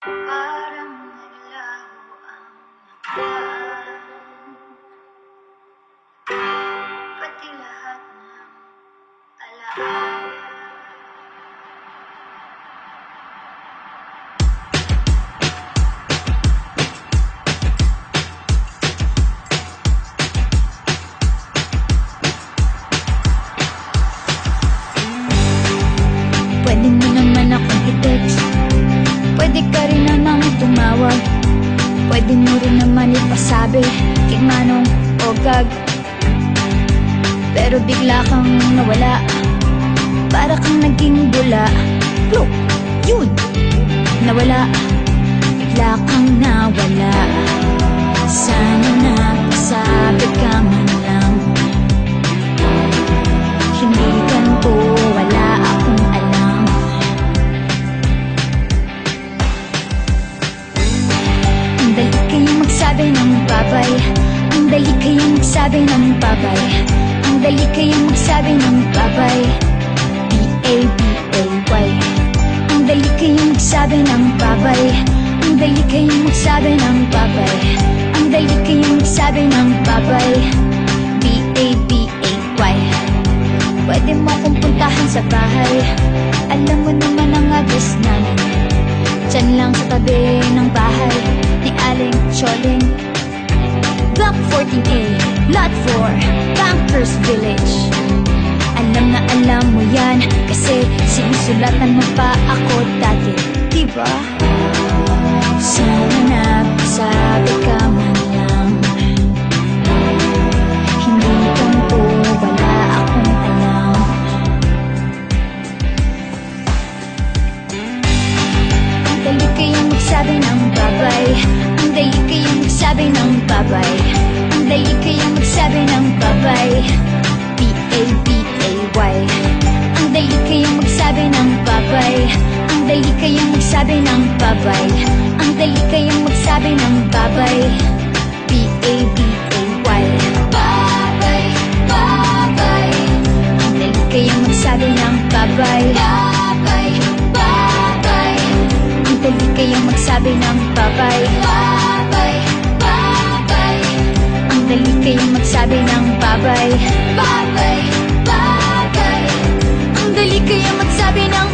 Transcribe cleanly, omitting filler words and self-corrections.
Parang naglaho ang mata, pati lahat ng alaala. Pwede mo naman akong i-text, pwede ka rin namang tumawag, pwede mo rin naman ipasabi kay Manong o Gag. Pero bigla kang nawala, para kang naging bula. Look, yun, nawala, bigla kang nawala. Sana napasabi ka man lang, hindi ganito, wala akong alam. Ang dali kayong magsabi ng babay, ang dali kayong magsabi ng babay, ang dali kayong magsabi ng babay, B-A-B-A-Y. Ang dali kayong magsabi ng babay, ang dali kayong magsabi ng babay, ang dali kayong magsabi ng babay, B-A-B-A-Y. Pwede mo akong puntahan sa bahay, alam mo naman ang address namin, dyan lang sa tabi ng bahay ni Aling Choling. Block 14A, Lot 4, Bankers Village. Alam na alam mo yan, kasi sinusulatan mo pa ako dati, diba? Sana napasabi ka man lang, hindi ganito, wala akong alam. Ang dali kayong magsabi ng babay, ang dali kayong magsabi ng babay, ang dali kayong magsabi ng babay, B-A-B-A-Y. Ang dali kayong magsabi ng babay, ang dali kayong magsabi ng babay, ang dali kayong magsabi ng babay, B-A-B-A-Y. Babay, babay, ang dali kayong magsabi ng babay, babay, babay, ang dali kayong magsabi ng babay, babay, babay, ang dali kayong magsabi ng babay, babay, babay, ang dali kayong magsabi ng